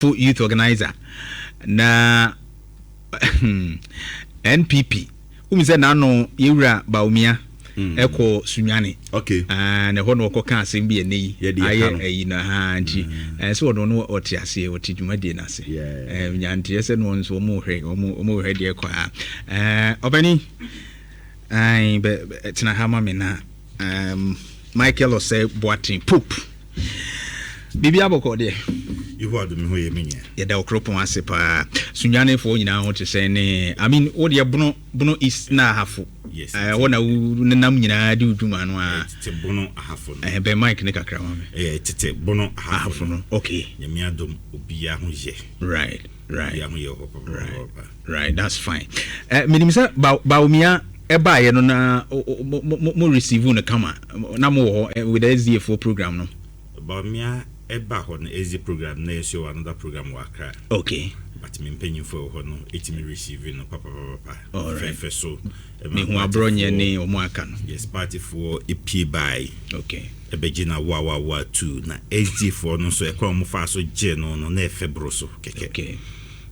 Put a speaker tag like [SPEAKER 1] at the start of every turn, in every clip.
[SPEAKER 1] youth organizer na NPP say na no Nhyira Baumia eko Sunyane
[SPEAKER 2] okay
[SPEAKER 1] na ho no koka asem bi ene aye na ha nti so no no otiase otidwumade na se nyanti ese no nso mo hwe de kwa obani ai tina hama me na Michael Osei Boatin Pope bibi aboko de
[SPEAKER 2] you had me ho ye menya
[SPEAKER 1] ya da okropon ase pa Sunyane fo nyina ho te se ne I mean wo de bono is na hafo
[SPEAKER 2] yes
[SPEAKER 1] wona nam nyina di uduma no a
[SPEAKER 2] tete bono ahafo no
[SPEAKER 1] be mic ne kakra ma me
[SPEAKER 2] tete bono ahafo no
[SPEAKER 1] okay
[SPEAKER 2] nyame adom obi ho ye
[SPEAKER 1] right
[SPEAKER 2] ya ho ye
[SPEAKER 1] right that's fine minimisa Baumia eba ye no na mo receive no kama na mo ho with the SDF program no
[SPEAKER 2] Baumia eba ho no SDF program na yeso another program wa kra
[SPEAKER 1] okay
[SPEAKER 2] but me penyin for ho no etimi receive no papa fe so
[SPEAKER 1] me hu abronye ne omo aka no
[SPEAKER 2] yes party for EP by
[SPEAKER 1] okay
[SPEAKER 2] ebegina wa 2 na SDF no so e kwa mo fa so je no na efebro so keke
[SPEAKER 1] okay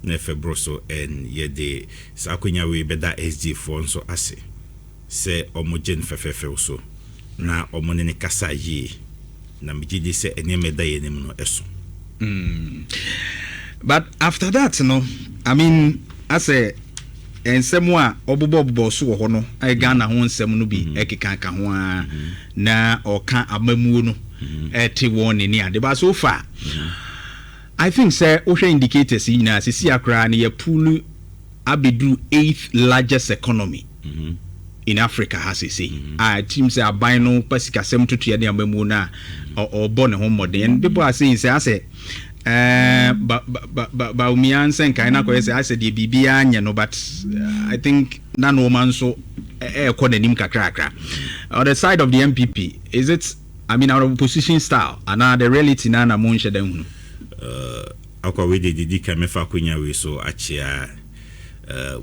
[SPEAKER 2] na efebro so en ye de sakonya we beda SDF so ase se omo gen fefefe so na omo ne kasa yi na mjidi se eneme da ye nim no eso
[SPEAKER 1] but after that no I mean I say ensem a obobo so ho no ai Ghana ho nsem no bi ekeka ka ho a na oka amamuo no ete won ni ade ba so far I think say o hwe indicators yi na sisi akra na ya pool abedu 8th largest economy in Africa has he say team say aban no pasika sem tutu ya de amamuo na obo ne ho modern and people are saying say Baumia nsen kan na ko say I said the bibia anya no but I think na no man so ko nanim kakra on the side of the MPP is it I mean our opposition style and the reality na mo nhye dan hu
[SPEAKER 2] akwa we didi ka mefa konya we so achia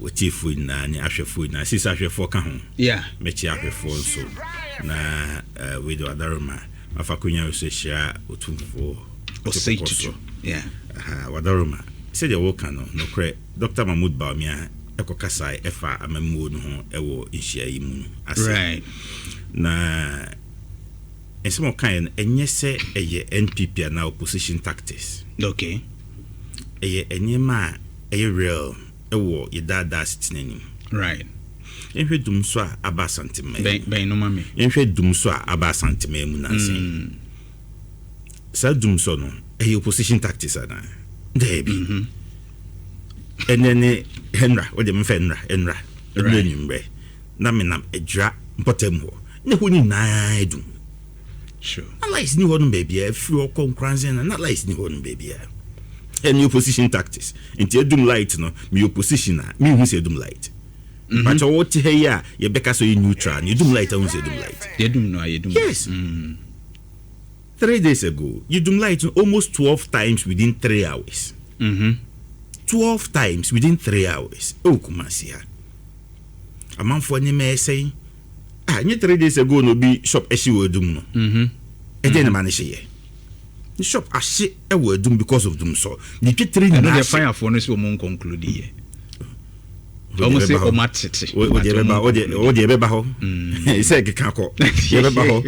[SPEAKER 2] wotifu na ni ahwefo na sisa ahwefo ka ho
[SPEAKER 1] yeah
[SPEAKER 2] mechi ahwefo so na we do adaroma afa konya we so hia otumfo
[SPEAKER 1] Osei yeah
[SPEAKER 2] wadaroma se de woka no kre Dr. Mahmoud Baumia ekokasa efa amamuo no ho ewo nhia yi mu ase
[SPEAKER 1] right
[SPEAKER 2] na esimo kan enye se eye NPP na opposition tactics
[SPEAKER 1] okay
[SPEAKER 2] eye enyema eye real ewo yedada sitinani
[SPEAKER 1] right
[SPEAKER 2] enhwe dum so a aba santima
[SPEAKER 1] ben no mame
[SPEAKER 2] enhwe dum so a aba santima mu nansen sa dum so no eye opposition tactics ana debi enene henra o de mfa enra enimbe na menam edra mpotem ho ne ho ni na edum
[SPEAKER 1] sure
[SPEAKER 2] allies ni won baby e free o concurrence na allies ni won baby any opposition tactics into edum light no me opposition na me hu se edum light but what here you beka so neutral you dum light hu se edum light
[SPEAKER 1] edum no edum
[SPEAKER 2] yes 3 days ago you dum light almost 12 times within 3 hours 12 times within 3 hours o kumasia amanfo ni me say nye 3 days ago no bi shop eshi wo edum no e dey na man hye the shop ashe e wo edum because of dum so the 3
[SPEAKER 1] na the fire for no so mo conclude here almost say omatete
[SPEAKER 2] o de beba ho e say ke kako ye beba ho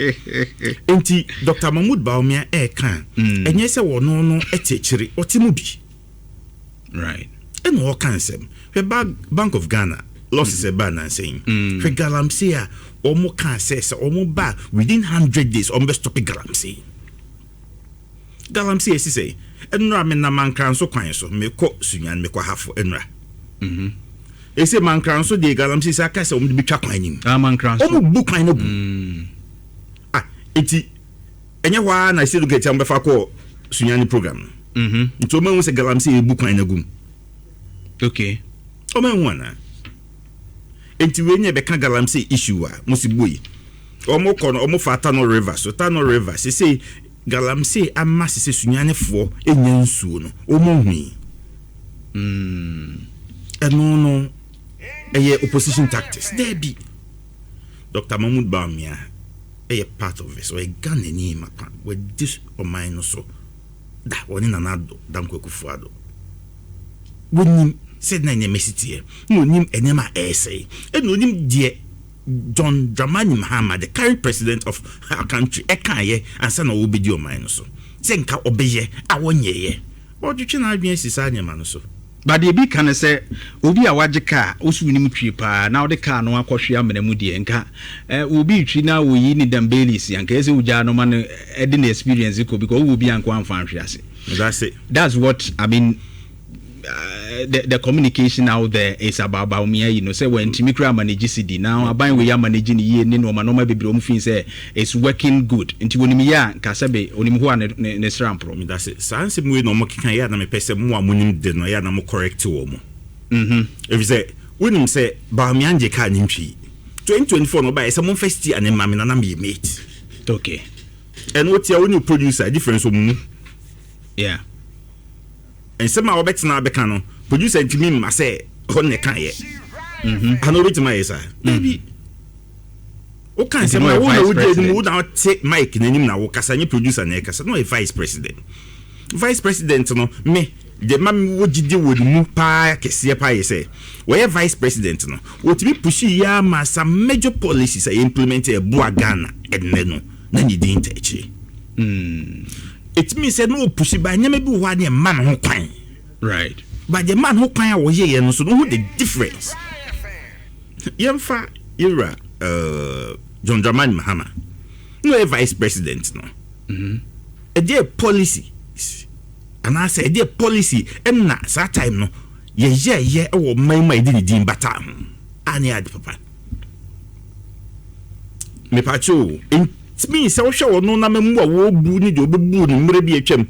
[SPEAKER 2] enti Dr. Mahmoud Baumia e kan enye se wo no etechiri otimu bi
[SPEAKER 1] right
[SPEAKER 2] and what can sem Bank of Ghana losses a ban and saying for galamsey omo kan say omo ba within 100 days omo stop galamsey say enra me na mankran so kwan so me ko Sunyane me ko hafo enra ese mankran so de galamsey say aka say omo de bitwa kwan nim
[SPEAKER 1] mankran so
[SPEAKER 2] omo bu kwan na bu eti enye wa na say educate am be fa ko Sunyane program nti omo say galamsey bu kwan na gum
[SPEAKER 1] okay
[SPEAKER 2] omo nwana enti we nye beka galamsey issue a musiboyi omo kono omo fata no river so ta no river say galamsey amma se Sunyane fo enya nsuo no omo hui eno no eye opposition tactics there be Dr. Mahmoud Baumia eye part of it so e Ghana ni mapa with this o mine so da woni Nanado Dankwa Akufo-Addo wonim said na nyemesitie wonim enema essay and wonim die John Dramani Mahama, the current president of our country, Ekaye, and son of Obidio Minoso. Senka Obeye, I won't ye. What you can be a Sisania Manoso.
[SPEAKER 1] But the big can say, Obi a wajika, also winning tripa, now the car no aquashia menemudi and car. Will be now we need them Baileys, and case Ujano man, didn't experience it because we will be unquam fantasy.
[SPEAKER 2] That's it.
[SPEAKER 1] That's what I mean. The communication out there is about me, you know. Say when Timikra manage CD now, abang we are managing ye no manoma be brom fin say it's working good. Inti woni me ya kasabe onim ho ne srampro.
[SPEAKER 2] That's it. Sanse mu no mo kikan ya na me pese mu amunim de no ya na mo correct wo mo. If you say wonim say ba me anje ka nimtwi 2024 no ba say mo first year and mama na me mate.
[SPEAKER 1] Okay.
[SPEAKER 2] And what you when producer difference mu.
[SPEAKER 1] Yeah.
[SPEAKER 2] And some our bets now becano producer to me must say on the can yet. I know it my sir. Maybe okay, some would not take Mike and him now Casani producer Nekas, no a vice president. Vice president no me the man would do with move pie Cassia Pie say. Where vice president no what be pushy yama some major policies I implemented a Buagana and then you didn't touch it. It means that no pussy by never be one man who can.
[SPEAKER 1] Right.
[SPEAKER 2] But the man who can was here and so know the difference. Yamfa Nhyira John Dramani Mahama. No a vice president no. A dear policy. And I say a dear policy and not that time no. Yeah, or my didn't but I had papa. Me pacho in it means I show no na memwa wo bu ni de obebu ni mre bi atwam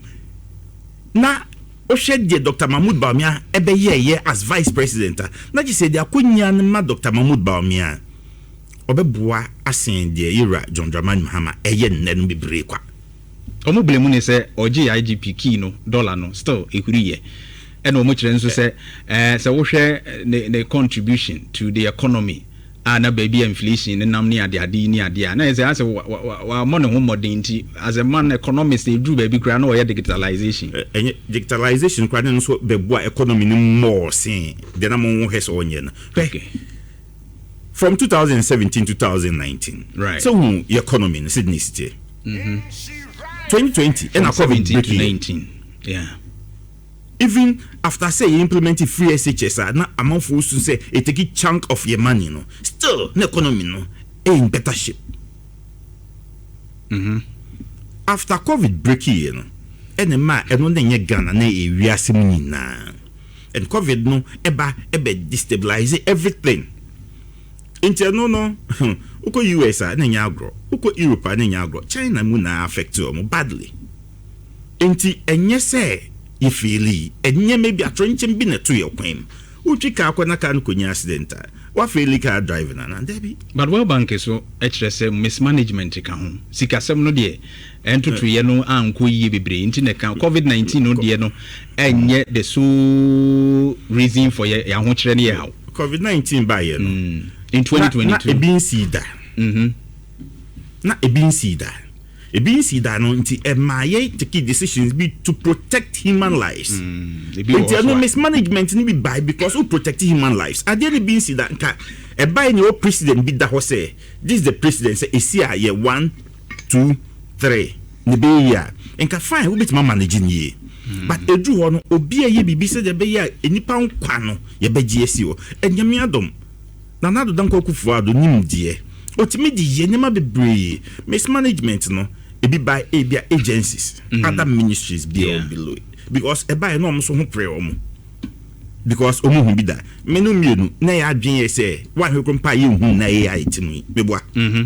[SPEAKER 2] na o hwede Dr. Mahmoud Bawumia ebe ye as vice president na ji say de akonya ma Dr. Mahmoud Bawumia obeboa asen de Nhyira John Dramani Mahama eye nnenu bebre kwa
[SPEAKER 1] omo blemu ne say oji IGP key no dollar no still ehuri ye ena omo kire nso say say wo hwe ne contribution to the economy na baby inflation ne nam ne ade ni ade na say as wa money ho modern ti as a man economist e do baby kra na o digitalization
[SPEAKER 2] digitalization kra ne so beboa economy ni more sin de na mo ho hes onye na
[SPEAKER 1] okay
[SPEAKER 2] from 2017 to 2019
[SPEAKER 1] right
[SPEAKER 2] so the economy in Sydney city 2020 and
[SPEAKER 1] COVID-19 yeah.
[SPEAKER 2] Even after say you implemented free SHS, na amount for us to say it take a chunk of your money, no. Still, the economy no in better shape. After COVID breaking, you know, and the man and one ye Ghana na we are seeing na, and COVID no eba destabilize everything. Inter no, uko US na nyagro, uko Europe na nyagro, China mu na affect you badly. Inti enye say you feel and maybe a trenching bin to your claim. Uchika akwana kan kunya accident. Wa feel car driving and Debbie.
[SPEAKER 1] But well bank so HRS mismanagement ka ho. Sika sem no de ento tuye no anko yi bebre nti ne kan COVID-19 no de no enye the so reason for ya ho kire ne ye haw.
[SPEAKER 2] COVID-19 by ye no
[SPEAKER 1] in 2022.
[SPEAKER 2] Na ebin si da. Na ebin si da. Ebinsi da no nti emaye take decisions be to protect human lives. Nti no mismanagement ni be by because we protect human lives. Ade ni binsi da nka e by ni o president bi da ho say this is the president say esi aye 1 2 3 ni be ya nka fine we bit ma manage ni but edu ho no obi aye bibi say de be ya enipa nkwa no ye be gi esi o enyame adom Nanado Dankwa Akufo-Addo nimdie otimi di ye nyama bebre mismanagement no ebi by agencies other ministries below it. Because e by no so ho pray omo because omo hu bi da menu mienu na ya adwen ye say one he kompa ye hu na ye itimi beboa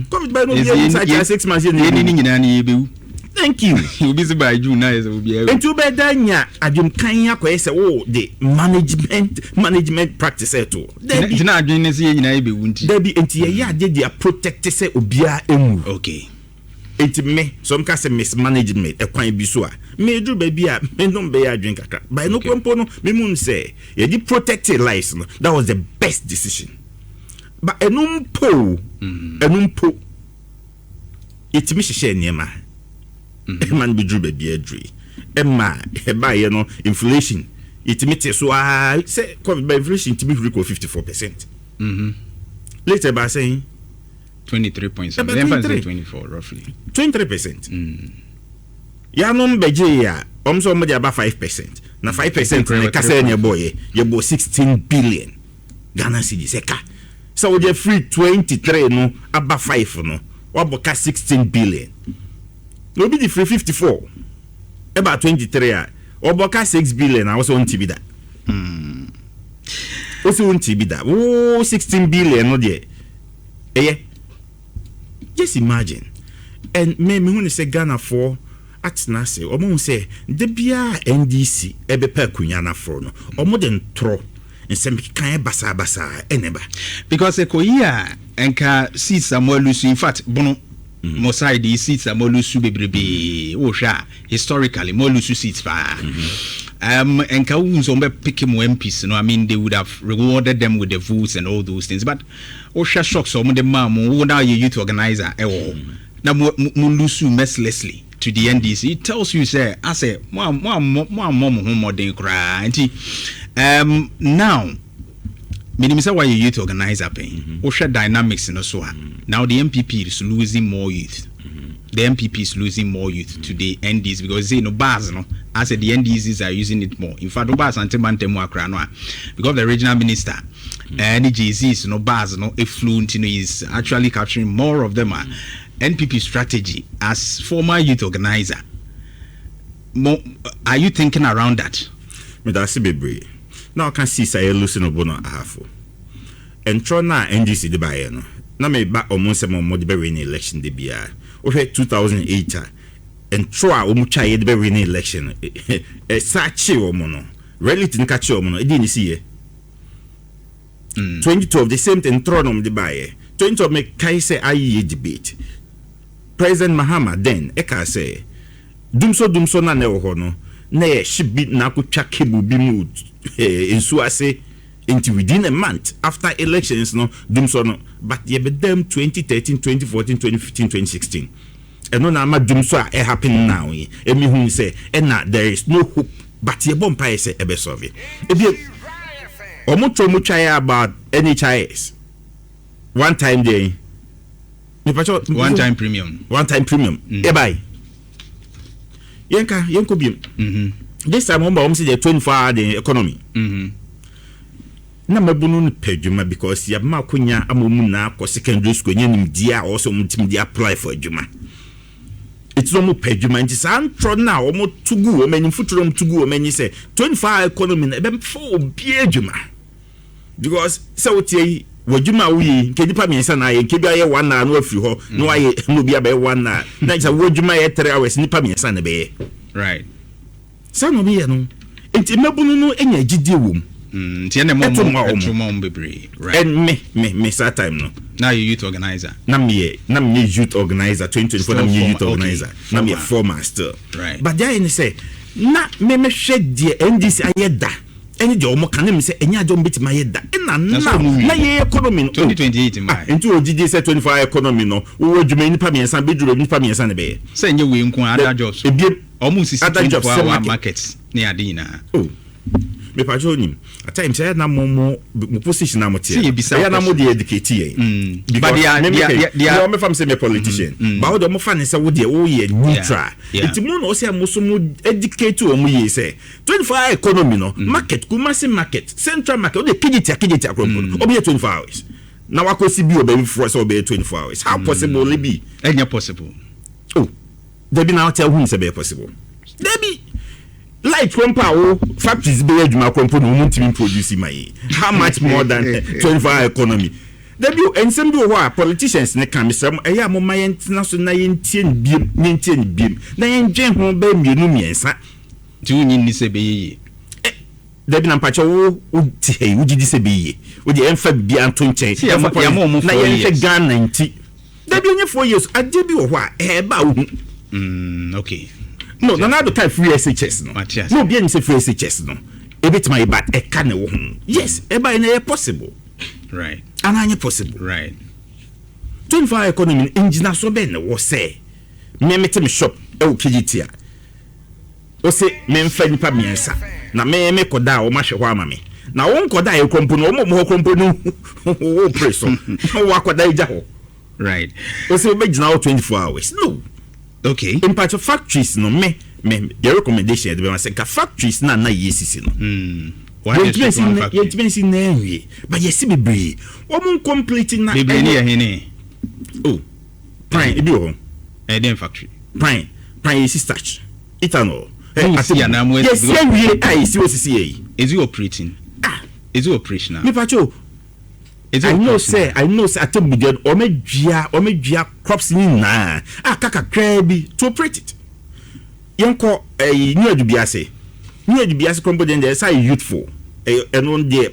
[SPEAKER 2] covid by no be inside 6 months ye
[SPEAKER 1] ni nyina na ye bewu.
[SPEAKER 2] Thank you.
[SPEAKER 1] You busy by June na ye so be e
[SPEAKER 2] entu be da nya adwum kan akwa say oh the management practice eto
[SPEAKER 1] dey na adwen ne say ye nyina ye bewu nti
[SPEAKER 2] dey be enti ye ya dey protect say obia emu.
[SPEAKER 1] Okay.
[SPEAKER 2] It me some can say mismanagement e kwan bi so a me do baby a me no be ya adwen kaka by no kwempo no me mun say ye di protect lives no that was the best decision but enumpo it me hye niema man bi do baby adri Emma, you know, inflation. It meets so I say by inflation to be equal 54%. Later by saying
[SPEAKER 1] 23.7, 24 roughly.
[SPEAKER 2] 23%. Ya no beje ya, omso mo about 5%. Na 5% na kasa ne boy, you bo 16 billion Ghana cedis eka. So we free 23 no about 5 no. What about 16 billion? No be the free 54. About 23 about 6 billion I was on TV that. Also on TV that. Oh, 16 billion no there. Eh? Just imagine. And me when say Ghana for atena se omo say de bia NDC ebe pa kunya na for no omo den tro nsem kan basa eneba
[SPEAKER 1] because ekoyia enka see Samuel Lusu in fact bono mo side seats Samuel Lusu bebrebe o hwa historically mo Lusu seats fa enka unso be pick mo MPs no I mean they would have rewarded them with the votes and all those things but o hwa shocks omo de ma mo now you youth organizer na mo Lusu mercilessly to the NDC. It tells you say I say more modern cry now meaning say why you youth organizer paying or share dynamics in so now the MPP is losing more youth. The MPP is losing more youth to the NDC because they no bars no I said the NDCs are using it more. In fact, no bars and because the regional minister and the GCs no bars no effluent is actually capturing more of them. NPP strategy as former youth organizer. Are you thinking around that?
[SPEAKER 2] Me that's be now I can see say losing no bono ahafo. And try na NDC de baye no. Na me ba almost some more de win election de bia. O 2008 and try o mu chaye de win election. Sachi o mo no. Reality nka chi o mo no. E di ni see 2012 the same thing tron de baye. 2012 me kai say ayi debate. President Mahama then eka say dumso na ne ho no na ye shibi na akotwa kebu bi mu ensu ase into within a month after elections no dumso no but ye be them 2013 2014 2015 2016 and no na ma dumso a e happen now emi hu say na there is no hope but ye bomb pie say e be solve e bi omutro mu try about NHS one time day
[SPEAKER 1] one time premium
[SPEAKER 2] e buy yenko biem this time on say the 24-hour the economy na mabunu pedjuma because ya ma konya amomu na ko secondary school nyanim dia also mutim dia apply for adwuma it's no mu pedjuma nti san tro na o mo tugu o mani futuro mo tugu o mani say 24-hour economy na be for obi adwuma because say wotie wajuma wuyi nke dipa miensa na ye nke bia ye 1 na no afiri ho no aye no bia be 1 na na say wajuma ye 3 hours nipa miensa na be
[SPEAKER 1] right
[SPEAKER 2] say no be no enti mabunu no enya gidie wom
[SPEAKER 1] nti ene mo bebre right
[SPEAKER 2] and me that time no
[SPEAKER 1] now you youth organizer
[SPEAKER 2] na me youth organizer 2024 na me youth organizer na me former still
[SPEAKER 1] right
[SPEAKER 2] but there you say na me hwe die NDC ayeda any de omo kan me say enya jo mbeti mayeda na ye economy
[SPEAKER 1] 2028 mai
[SPEAKER 2] into ogidi say 24 economy no wo dwuma nipa miensa beduro nipa miensa ne be
[SPEAKER 1] say nye we nko other jobs omo sisi 24-hour markets ne adina
[SPEAKER 2] me pa jonim at times say na mo position na mo tie ya na mo dey educate ye
[SPEAKER 1] but
[SPEAKER 2] dia me fam say me politician but wo do mo fa ne say wo dey wo ye neutral it mo no say mo so mo educate o mo ye say 24-hour economy no market Kumasi market central market o dey kiditi akropo o be 24 hours na wakosi bi o be for so be 24 hours how possible will it be
[SPEAKER 1] enya possible
[SPEAKER 2] there be now tell who say be possible there be light compound factories be adwuma compound no mutimi produce mai how much more than 24-hour economy there be ensem do ho politicians ne kan mesem eya mo mayentina so na yentie biem na yendwen ho ba mienu miensa
[SPEAKER 1] ti unyi ni se be ye
[SPEAKER 2] there be na mpacha wo tie wo gidi se be ye wo de emfa bia anto nchen na yenhwe Ghana nti there be onye 4 years ade bi wo ho a e ba wo
[SPEAKER 1] okay
[SPEAKER 2] no na do type free SHS no be any say free SHS no e bit my bad e ka ne wo yes e ba na possible
[SPEAKER 1] right
[SPEAKER 2] and anya possible
[SPEAKER 1] right
[SPEAKER 2] 24-hour economy engineer so be na wo say me metem shop e wo kijitia o se memfa nipa miensa na me koda o ma hwe ho ama me na won koda e krompo no mo ho krompo no wo preso wo koda ija ho
[SPEAKER 1] right
[SPEAKER 2] o se be gina 24 hours no
[SPEAKER 1] okay
[SPEAKER 2] in part of factories no me your recommendation de be say ka factories na yesisi no
[SPEAKER 1] why is
[SPEAKER 2] it factory na wie but yesi bebre wo mun complete na
[SPEAKER 1] bebre ni hene
[SPEAKER 2] oh prime e bi ho
[SPEAKER 1] den factory
[SPEAKER 2] prime yesi starch ethanol
[SPEAKER 1] yes is you operating is you operational
[SPEAKER 2] me pacho I know say atembude o medua crops ni na akaka krabi to operate it yenko new adubiase component dey say youthful eno dey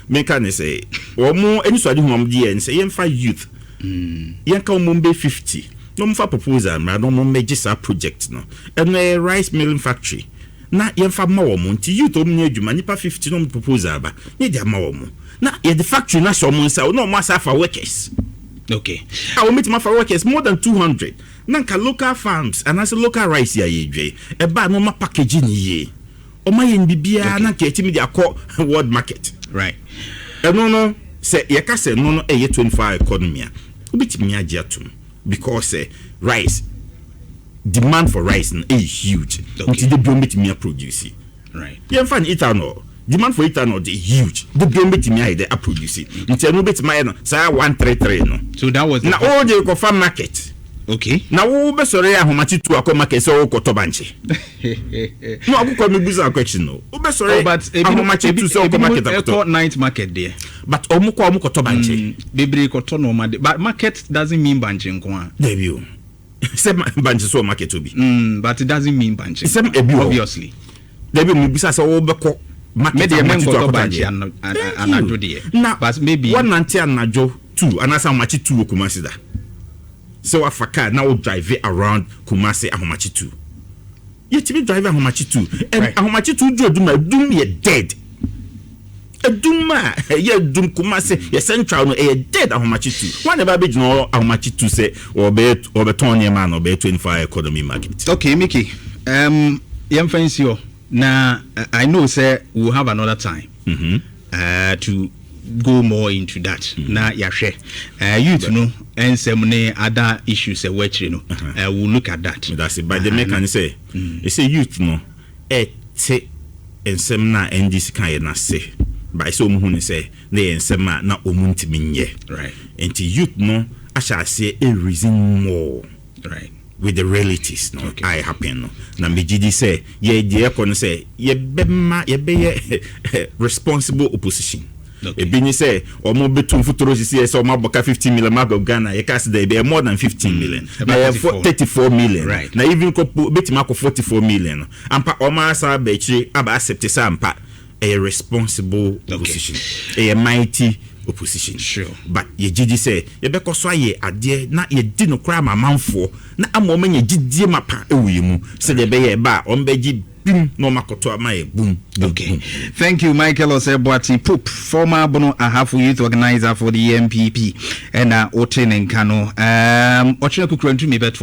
[SPEAKER 2] me can say o mo eni so ade hom dey say yenfa youth yenka o mo be 50 no mfa proposal ma no mo megisa project no eno rice milling factory na yenfa ma wo mo nti youth o mo adwuma nipa 50 no proposal ba ne dey ma wo mo na the factory na so mo nsa no mo asa for workers
[SPEAKER 1] okay
[SPEAKER 2] I will meet my for workers more than 200 nanka local farms and as local rice ya yedwe e ba no ma package ni ye o ma ye bibia na ka etimi dia call world market
[SPEAKER 1] right
[SPEAKER 2] no say ye ka say no e ye 25 economy a obitimi age atum because rice demand for rice is huge until the biomit produce
[SPEAKER 1] right
[SPEAKER 2] ye fan ethanol demand for ethanol is huge the biomit me dey produce until no bit my no say 133 no
[SPEAKER 1] so that was
[SPEAKER 2] na all the go farm market
[SPEAKER 1] okay
[SPEAKER 2] na wo be sore ahomachi tu akọ market so ko to banche no akụkọ me buza question no wo be sore ahomachi tu so ko market
[SPEAKER 1] akọ night market there
[SPEAKER 2] but omukọ to banche
[SPEAKER 1] bebre ko to no ma but market doesn't mean banche nko
[SPEAKER 2] there you say banche so market obi
[SPEAKER 1] but it doesn't mean banche obviously
[SPEAKER 2] there be me buza say wo be ko market
[SPEAKER 1] maybe to banche anajo there but maybe
[SPEAKER 2] 190 anajo 2 anasa amachi 2 Kumasi da so afaka now drive around Kumasi ahomachi 2 yet me drive ahomachi 2 and ahomachi 2 dum ye dead eduma ye dum Kumasi ye central no ye dead ahomachi 2 one never be no ahomachi 2 say obeton ye man obe 25 economy market
[SPEAKER 1] okay Mickey yem fancy yo na I know say we'll have another time to go more into that na yahwe youth no ensem ne other issues we no we'll look at that
[SPEAKER 2] that's it by the mechanic say they say youth no te ensem na NDC kan na say by so mu hu say na ensem na omuntimi nye
[SPEAKER 1] right
[SPEAKER 2] and youth no I shall say a reason more
[SPEAKER 1] right
[SPEAKER 2] with the realities no I happen no na mejidi say ye dey kon say ye be responsible opposition ebini say omo betum futuro sisi say omo boka 15 million mark of Ghana ye cast there be more than 15 million na 34 million
[SPEAKER 1] right.
[SPEAKER 2] na even ko betima ko 44 million ampa omo asa ba chi aba accept say ampa a responsible opposition a mighty opposition
[SPEAKER 1] sure
[SPEAKER 2] but ye gidi say ye be koso aye ade na ye di no kra mamanfo na amoma ye gidi mapa ewe mu say de be ye ba on be gi bim no makoto amaye boom
[SPEAKER 1] okay thank you Michael Oseboati Pope former Bono Ahafu youth organizer for the MPP and Oten Nkano ochina kukura ntumi betwa